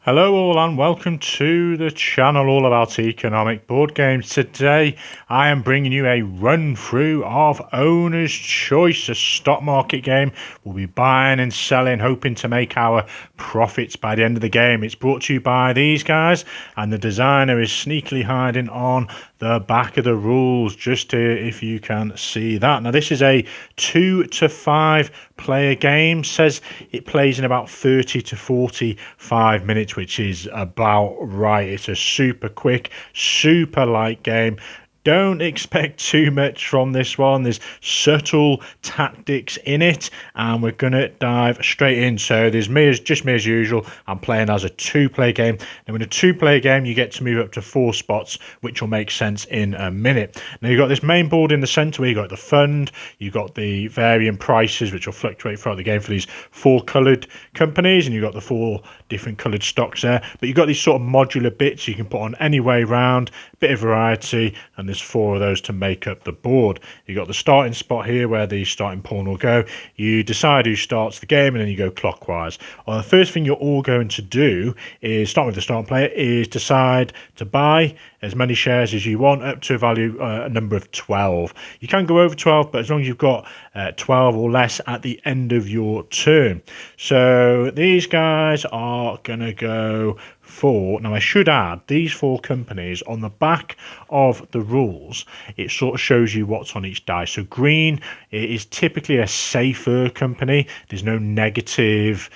Hello all and welcome to the channel all about economic board games. Today I am bringing you a run through of Owner's Choice, a stock market game. We'll be buying and selling, hoping to make our profits by the end of the game. It's brought to you by these guys, and the designer is sneakily hiding on the back of the rules just here if you can see that. Now this is a 2 to 5 player game. Says it plays in about 30 to 45 minutes, which is about right. It's a super quick, super light game. Don't expect too much from this one. There's subtle tactics in it, and we're going to dive straight in. So there's just me as usual. I'm playing as a two-player game. Now in a two-player game, you get to move up to 4 spots, which will make sense in a minute. Now you've got this main board in the center where you've got the fund, you've got the varying prices, which will fluctuate throughout the game for these 4 coloured companies, and you've got the 4 different coloured stocks there. But you've got these sort of modular bits you can put on any way round, bit of variety, and there's 4 of those to make up the board. You've got the starting spot here where the starting pawn will go. You decide who starts the game, and then you go clockwise. Well, the first thing you're all going to do is, start with the starting player, is decide to buy as many shares as you want up to a number of 12. You can go over 12, but as long as you've got 12 or less at the end of your turn. So these guys are going to go for, now I should add, these 4 companies on the back of the rules, it sort of shows you what's on each die. So green is typically a safer company. There's no negative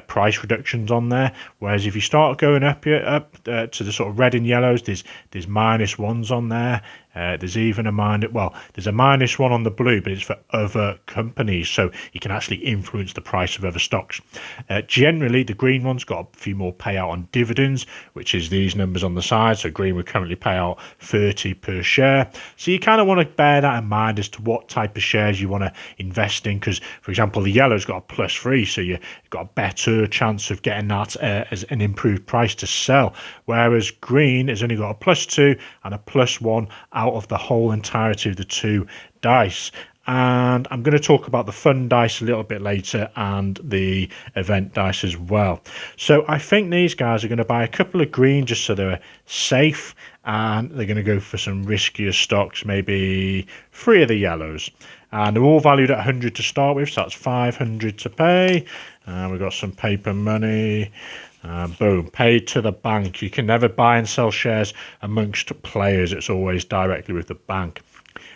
price reductions on there, whereas if you start going up to the sort of red and yellows, there's -1s on there. There's even there's a -1 on the blue, but it's for other companies, so you can actually influence the price of other stocks. Generally, the green one's got a few more payout on dividends, which is these numbers on the side. So green would currently pay out 30 per share. So you kind of want to bear that in mind as to what type of shares you want to invest in, because, for example, the yellow's got a +3, so you've got a better chance of getting that as an improved price to sell, whereas green has only got a +2 and a +1 out of the whole entirety of the 2 dice. And I'm going to talk about the fun dice a little bit later and the event dice as well. So I think these guys are going to buy a couple of green just so they're safe, and they're going to go for some riskier stocks, maybe 3 of the yellows. And they're all valued at 100 to start with, so that's 500 to pay. And we've got some paper money. Boom, paid to the bank. You can never buy and sell shares amongst players. It's always directly with the bank.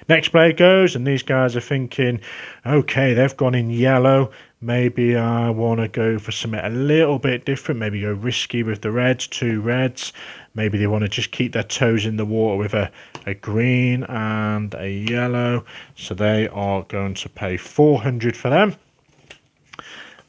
Next player goes, and these guys are thinking, okay, they've gone in yellow. Maybe I want to go for something a little bit different. Maybe go risky with the reds, 2 reds. Maybe they want to just keep their toes in the water with a green and a yellow. So they are going to pay 400 for them.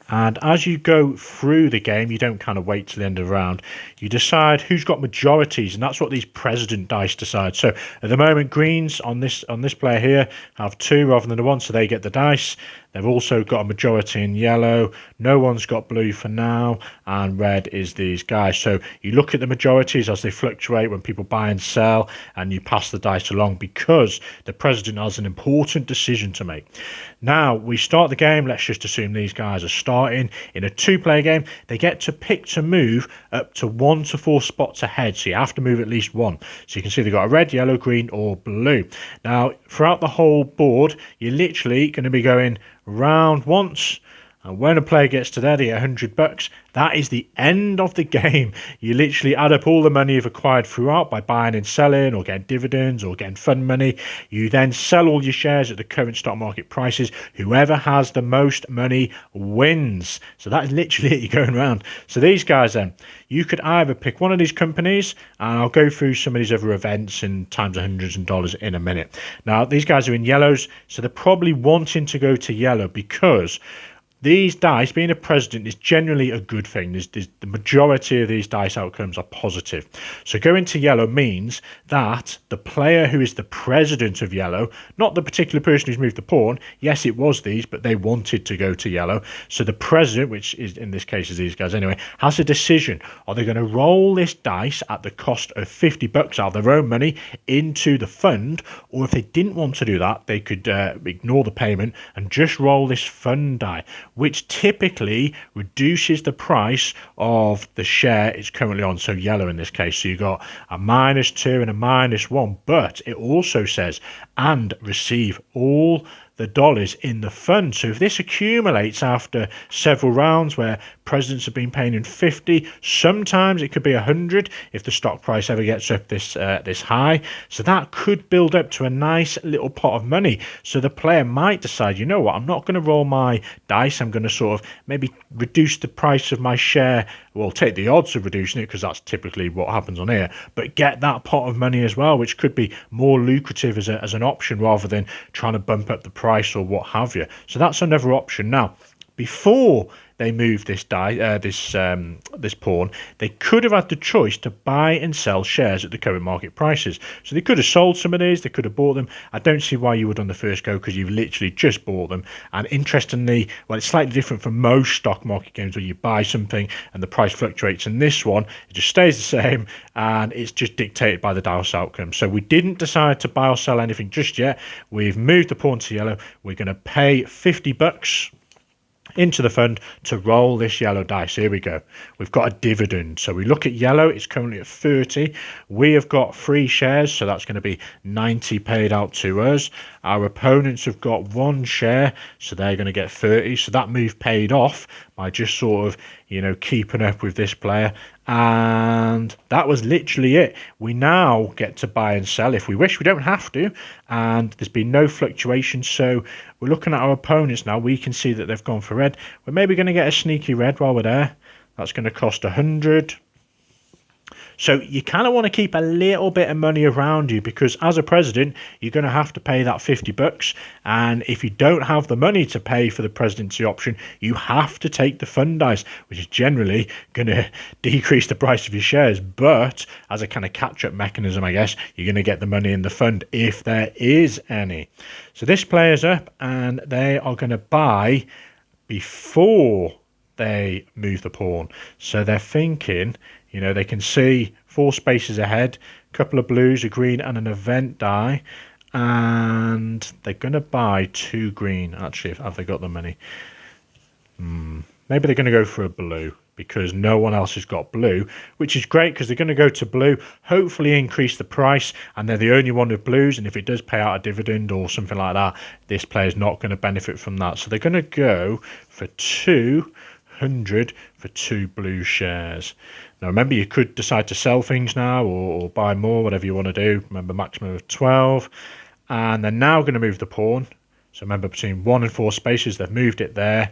And as you go through the game, you don't kind of wait till the end of the round. You decide who's got majorities, and that's what these president dice decide. So at the moment, greens on this player here have 2 rather than the 1, so they get the dice. They've also got a majority in yellow. No one's got blue for now, and red is these guys. So you look at the majorities as they fluctuate when people buy and sell, and you pass the dice along because the president has an important decision to make. Now, we start the game. Let's just assume these guys are starting. In a 2-player game, they get to pick to move up to 1 to 4 spots ahead. So you have to move at least 1. So you can see they've got a red, yellow, green, or blue. Now, throughout the whole board, you're literally going to be going round once, and when a player gets to there, they get $100. That is the end of the game. You literally add up all the money you've acquired throughout by buying and selling, or getting dividends, or getting fund money. You then sell all your shares at the current stock market prices. Whoever has the most money wins. So that is literally it. You're going around. So these guys then, you could either pick one of these companies, and I'll go through some of these other events in times of hundreds of dollars in a minute. Now, these guys are in yellows, so they're probably wanting to go to yellow because these dice, being a president, is generally a good thing. The majority of these dice outcomes are positive. So going to yellow means that the player who is the president of yellow, not the particular person who's moved the pawn, yes, it was these, but they wanted to go to yellow. So the president, which is in this case is these guys anyway, has a decision. Are they going to roll this dice at the cost of $50 out of their own money into the fund? Or if they didn't want to do that, they could ignore the payment and just roll this fund die, which typically reduces the price of the share it's currently on, so yellow in this case. So you've got a -2 and a -1, but it also says, and receive all the dollars in the fund. So if this accumulates after several rounds where presidents have been paying in 50, sometimes it could be 100 if the stock price ever gets up this high. So that could build up to a nice little pot of money. So the player might decide, you know what, I'm not going to roll my dice. I'm going to sort of maybe reduce the price of my share. Well, take the odds of reducing it because that's typically what happens on here, but get that pot of money as well, which could be more lucrative as an option rather than trying to bump up the price or what have you. So that's another option. Now, before they moved this this pawn, they could have had the choice to buy and sell shares at the current market prices. So they could have sold some of these, they could have bought them. I don't see why you would on the first go, because you've literally just bought them. And interestingly, well, it's slightly different from most stock market games where you buy something and the price fluctuates. In this one, it just stays the same and it's just dictated by the dice outcome. So we didn't decide to buy or sell anything just yet. We've moved the pawn to yellow. We're going to pay $50 into the fund to roll this yellow dice. Here we go. We've got a dividend. So we look at yellow. It's currently at 30. We have got 3 shares, so that's going to be 90 paid out to us. Our opponents have got 1 share, so they're going to get 30. So that move paid off by just sort of, you know, keeping up with this player. And that was literally it. We now get to buy and sell if we wish. We don't have to, and there's been no fluctuation. So we're looking at our opponents now. We can see that they've gone for red. We're maybe going to get a sneaky red while we're there. That's going to cost 100. So you kind of want to keep a little bit of money around you, because as a president, you're going to have to pay that $50. And if you don't have the money to pay for the presidency option, you have to take the fund dice, which is generally going to decrease the price of your shares. But as a kind of catch-up mechanism, I guess, you're going to get the money in the fund if there is any. So this player's up and they are going to buy before they move the pawn. So they're thinking, you know, they can see 4 spaces ahead, a couple of blues, a green and an event die, and they're going to buy 2 green. Actually, have they got the money? Maybe they're going to go for a blue because no one else has got blue, which is great because they're going to go to blue, hopefully increase the price, and they're the only one with blues, and if it does pay out a dividend or something like that, this player's not going to benefit from that. So they're going to go for 200 for 2 blue shares. Now remember, you could decide to sell things now or buy more, whatever you want to do. Remember, maximum of 12. And they're now going to move the pawn. So remember, between 1 and 4 spaces, they've moved it there.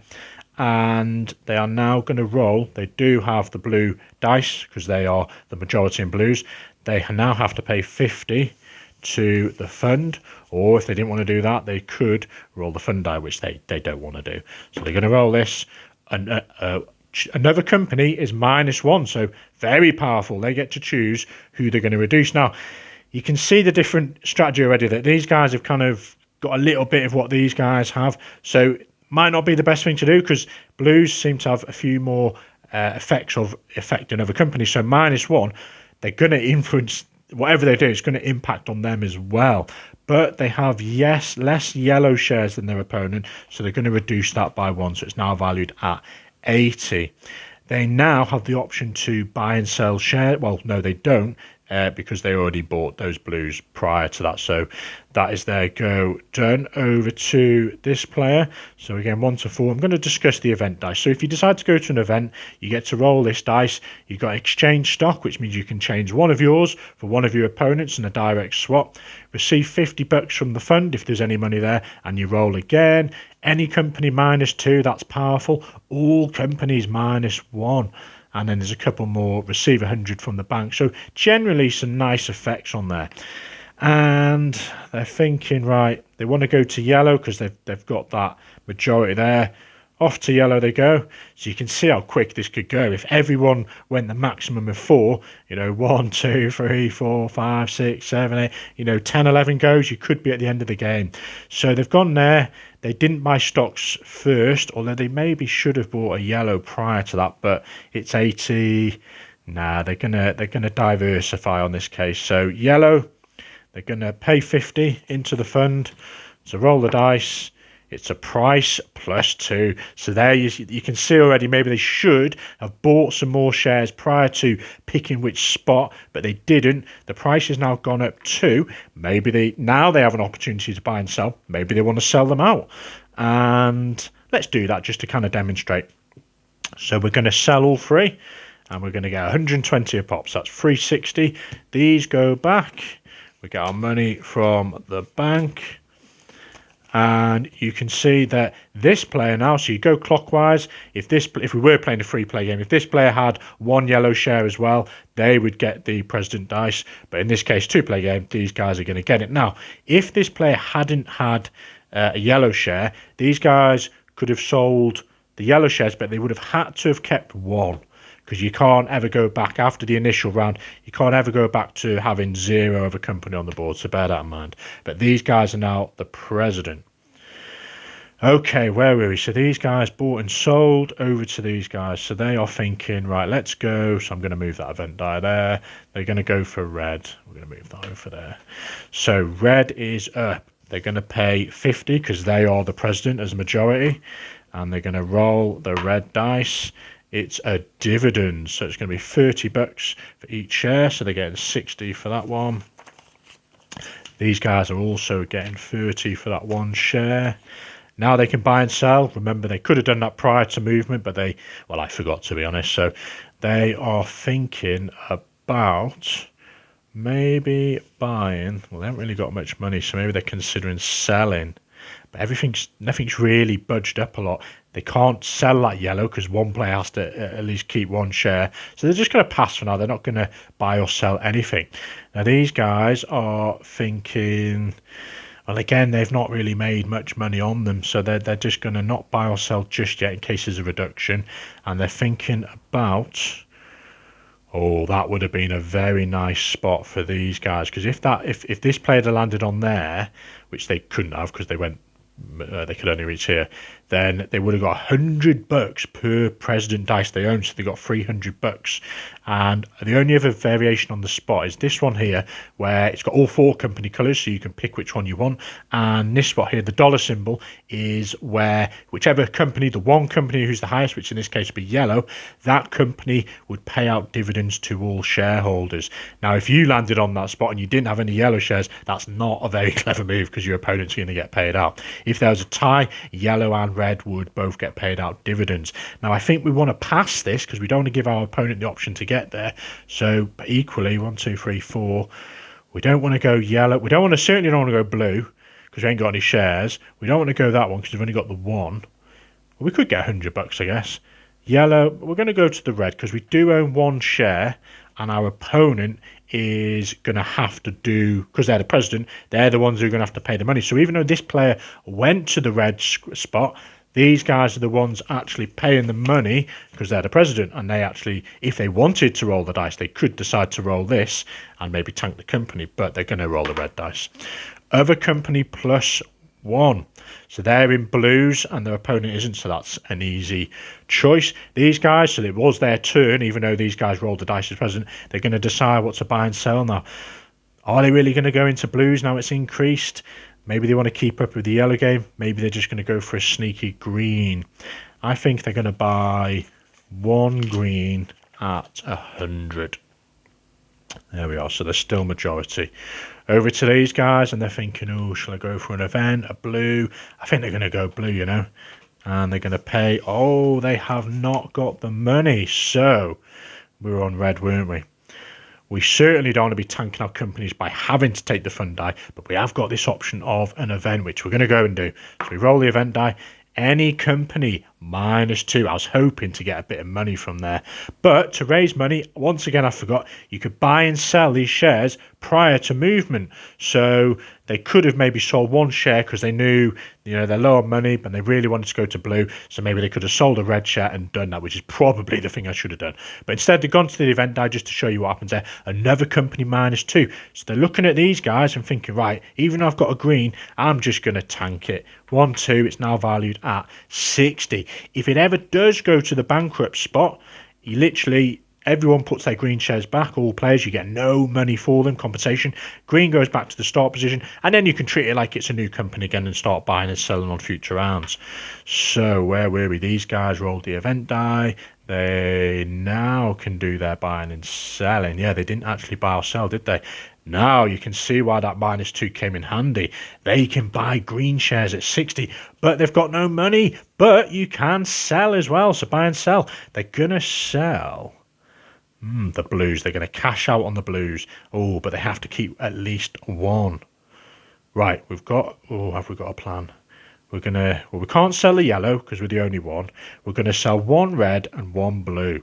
And they are now going to roll. They do have the blue dice because they are the majority in blues. They now have to pay 50 to the fund, or if they didn't want to do that, they could roll the fund die, which they don't want to do. So they're going to roll this. And another company is -1, so very powerful. They get to choose who they're going to reduce. Now, you can see the different strategy already, that these guys have kind of got a little bit of what these guys have. So might not be the best thing to do because blues seem to have a few more effects of affecting other companies. So -1, they're going to influence whatever they do. It's going to impact on them as well. But they have, yes, less yellow shares than their opponent, so they're going to reduce that by 1. So it's now valued at 80. They now have the option to buy and sell shares. Well, no, they don't. Because they already bought those blues prior to that. So that is their go done. Over to this player. So again, 1 to 4. I'm going to discuss the event dice. So if you decide to go to an event, you get to roll this dice. You've got exchange stock, which means you can change one of yours for one of your opponents in a direct swap. Receive $50 from the fund if there's any money there, and you roll again. Any company -2, that's powerful. All companies -1. And then there's a couple more. Receive 100 from the bank. So generally some nice effects on there. And they're thinking, right, they want to go to yellow because they've got that majority there. Off to yellow they go. So you can see how quick this could go. If everyone went the maximum of 4, you know, 1, 2, 3, 4, 5, 6, 7, 8, you know, 10, 11 goes, you could be at the end of the game. So they've gone there. They didn't buy stocks first, although they maybe should have bought a yellow prior to that, but it's 80. Nah, they're gonna diversify on this case. So yellow, they're gonna pay 50 into the fund to roll the dice. It's a price plus 2. So there you can see already maybe they should have bought some more shares prior to picking which spot, but they didn't. The price has now gone up 2. Maybe now they have an opportunity to buy and sell. Maybe they want to sell them out. And let's do that just to kind of demonstrate. So we're going to sell all 3. And we're going to get 120 a pop. So that's 360. These go back. We get our money from the bank. And you can see that this player now, so you go clockwise. If we were playing a free play game, if this player had 1 yellow share as well, they would get the president dice. But in this case, 2-play game, these guys are going to get it. Now, if this player hadn't had a yellow share, these guys could have sold the yellow shares, but they would have had to have kept 1. Because you can't ever go back after the initial round. You can't ever go back to having 0 of a company on the board, so bear that in mind. But these guys are now the president. Okay, where were we? So these guys bought and sold over to these guys. So they are thinking, right, let's go. So I'm going to move that event die there. They're going to go for red. We're going to move that over there. So red is up. They're going to pay 50 because they are the president as a majority. And they're going to roll the red dice. It's a dividend, so it's going to be $30 for each share, so they're getting 60 for that one. These guys are also getting 30 for that 1 share. Now they can buy and sell. Remember, they could have done that prior to movement, but I forgot, to be honest. So they are thinking about maybe buying. Well, they haven't really got much money, so maybe they're considering selling. But nothing's really budged up a lot. They can't sell that yellow because 1 player has to at least keep 1 share. So they're just going to pass for now. They're not going to buy or sell anything. Now these guys are thinking, well, again, they've not really made much money on them. So they're just going to not buy or sell just yet in case there's a reduction. And they're thinking about, oh, that would have been a very nice spot for these guys. Because if this player had landed on there, which they couldn't have because they could only reach here, then they would have got $100 per president dice they own, so they got $300. And the only other variation on the spot is this one here, where it's got all 4 company colours, so you can pick which one you want. And this spot here, the dollar symbol, is where whichever company, the 1 company who's the highest, which in this case would be yellow, that company would pay out dividends to all shareholders. Now, if you landed on that spot and you didn't have any yellow shares, that's not a very clever move because your opponent's going to get paid out. If there was a tie, yellow and red would both get paid out dividends. Now, I think we want to pass this because we don't want to give our opponent the option to get there. So, but equally, 1, 2, 3, 4. We don't want to go yellow. Certainly don't want to go blue because we ain't got any shares. We don't want to go that one because we've only got the 1. Well, we could get $100, I guess. Yellow, we're going to go to the red because we do own 1 share and our opponent is going to have to do, because they're the president, they're the ones who are going to have to pay the money. So even though this player went to the red spot, these guys are the ones actually paying the money because they're the president. And they actually, if they wanted to roll the dice, they could decide to roll this and maybe tank the company, but they're going to roll the red dice. Other company plus 1. So they're in blues and their opponent isn't, so that's an easy choice. These guys, so it was their turn, even though these guys rolled the dice as president, they're going to decide what to buy and sell now. Are they really going to go into blues now it's increased? Maybe they want to keep up with the yellow game. Maybe they're just going to go for a sneaky green. I think they're going to buy 1 green at 100. There we are. So they're still majority. Over to these guys, and they're thinking, oh, shall I go for an event, a blue? I think they're going to go blue, you know. And they're going to pay. Oh, they have not got the money. So we were on red, weren't we? We certainly don't want to be tanking our companies by having to take the fun die, but we have got this option of an event, which we're going to go and do. So we roll the event die. Any company -2. I was hoping to get a bit of money from there. But to raise money, once again, I forgot, you could buy and sell these shares prior to movement. So they could have maybe sold 1 share because they knew, you know, they're low on money, but they really wanted to go to blue. So maybe they could have sold a red share and done that, which is probably the thing I should have done. But instead, they've gone to the event die just to show you what happens there. Another company -2. So they're looking at these guys and thinking, right, even though I've got a green, I'm just going to tank it. 1, 2, it's now valued at 60. If it ever does go to the bankrupt spot, you literally, Everyone puts their green shares back. All players, you get no money for them, compensation. Green goes back to the start position, and then you can treat it like it's a new company again and start buying and selling on future rounds. So where were we? These guys rolled the event die. They now can do their buying and selling. Yeah, they didn't actually buy or sell, did they? Now you can see why that -2 came in handy. They can buy green shares at 60, but they've got no money. But you can sell as well, so buy and sell. They're going to sell the blues. They're going to cash out on the blues. Oh, but they have to keep at least one. Right, have we got a plan? We're going to, we can't sell the yellow because we're the only one. We're going to sell one red and one blue.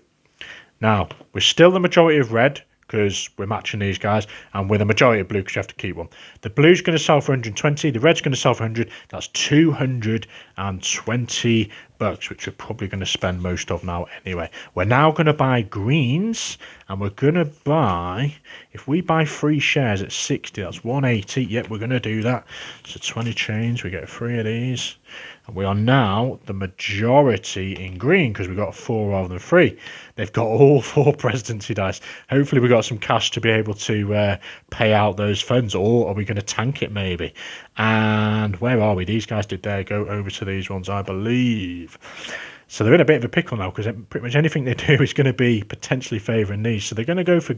Now, we're still the majority of red because we're matching these guys, and we're the majority of blue because you have to keep one. The blue's going to sell for 120, the red's going to sell for 100. That's 220 bucks, which we're probably going to spend most of now anyway. We're now going to buy greens, and we're going to buy, if we buy 3 shares at 60, that's 180. Yep, we're going to do that. So 20 chains, we get 3 of these. And we are now the majority in green because we've got 4 rather than 3. They've got all 4 presidency dice. Hopefully we got some cash to be able to pay out those funds, or are we going to tank it maybe? And where are we? These guys did there go over to these ones, I believe. So they're in a bit of a pickle now because pretty much anything they do is going to be potentially favouring these. So they're going to go for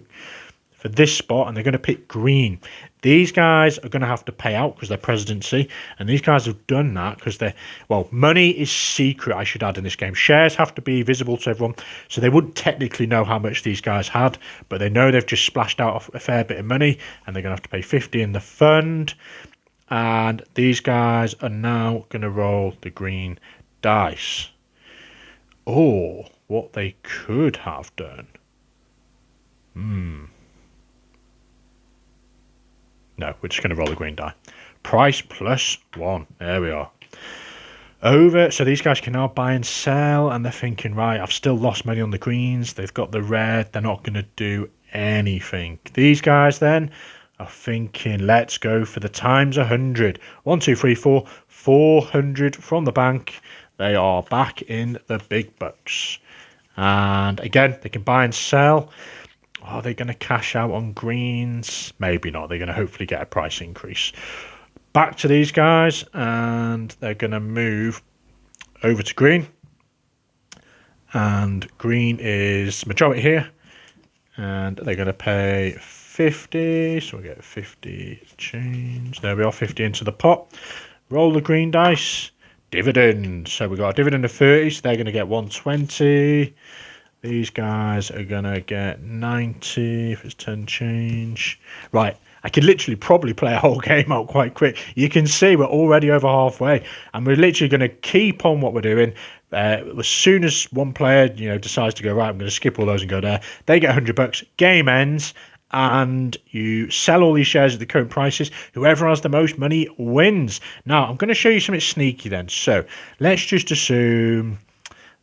this spot, and they're going to pick green. These guys are going to have to pay out because they're presidency, and these guys have done that because they're, well, money is secret, I should add, in this game. Shares have to be visible to everyone, so they wouldn't technically know how much these guys had, but they know they've just splashed out a fair bit of money, and they're going to have to pay 50 in the fund. And these guys are now going to roll the green dice. Or what they could have done. No, we're just going to roll the green die. Price +1. There we are. Over. So these guys can now buy and sell, and they're thinking, right, I've still lost money on the greens. They've got the red. They're not going to do anything. These guys then are thinking, let's go for the times 100. 1, 2, 3, 4. 400 from the bank. They are back in the big bucks. And again, they can buy and sell. Are they going to cash out on greens? Maybe not. They're going to hopefully get a price increase. Back to these guys, and they're going to move over to green. And green is majority here. And they're going to pay 50. So we get 50 change. There we are, 50 into the pot. Roll the green dice. Dividend. So we got a dividend of 30. So they're going to get 120. These guys are going to get 90 if it's 10 change. Right, I could literally probably play a whole game out quite quick. You can see we're already over halfway, and we're literally going to keep on what we're doing. As soon as one player, decides to go, right, I'm going to skip all those and go there, they get 100 bucks. Game ends, and you sell all these shares at the current prices. Whoever has the most money wins. Now, I'm going to show you something sneaky then. So let's just assume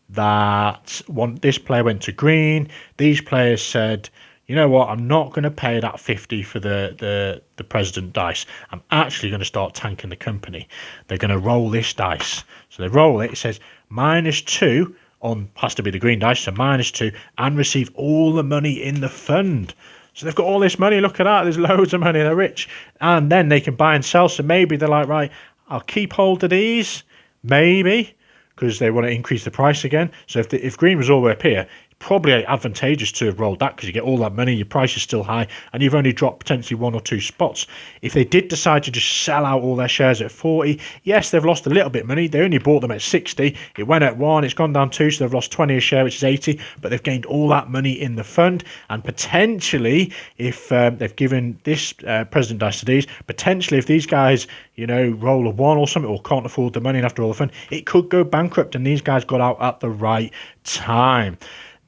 that this player went to green. These players said, you know what, I'm not going to pay that 50 for the president dice. I'm actually going to start tanking the company. They're going to roll this dice. So they roll it. It says -2 on, has to be the green dice, so -2, and receive all the money in the fund. So they've got all this money. Look at that. There's loads of money. They're rich. And then they can buy and sell. So maybe they're like, right, I'll keep hold of these. Maybe. Because they want to increase the price again. So if green was all the way up here, probably advantageous to have rolled that because you get all that money, your price is still high, and you've only dropped potentially 1 or 2 spots. If they did decide to just sell out all their shares at 40, yes, they've lost a little bit of money. They only bought them at 60. It went at 1, it's gone down 2, so they've lost 20 a share, which is 80, but they've gained all that money in the fund. And potentially, if they've given this president dice to these, potentially if these guys, roll a 1 or something, or can't afford the money after all the fund, it could go bankrupt, and these guys got out at the right time.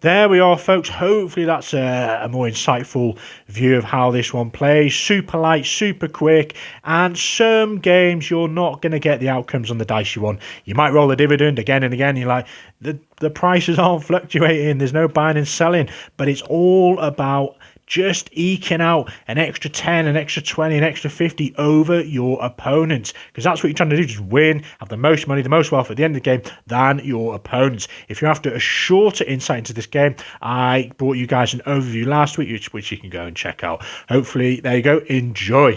There we are, folks. Hopefully that's a more insightful view of how this one plays. Super light, super quick, and some games you're not going to get the outcomes on the dice you want. You might roll a dividend again and again. You're like, the prices aren't fluctuating. There's no buying and selling, but it's all about just eking out an extra 10, an extra 20, an extra 50 over your opponents, because that's what you're trying to do, just win, have the most money, the most wealth at the end of the game than your opponents. If you're after a shorter insight into this game, I brought you guys an overview last week, which you can go and check out. Hopefully, there you go, enjoy.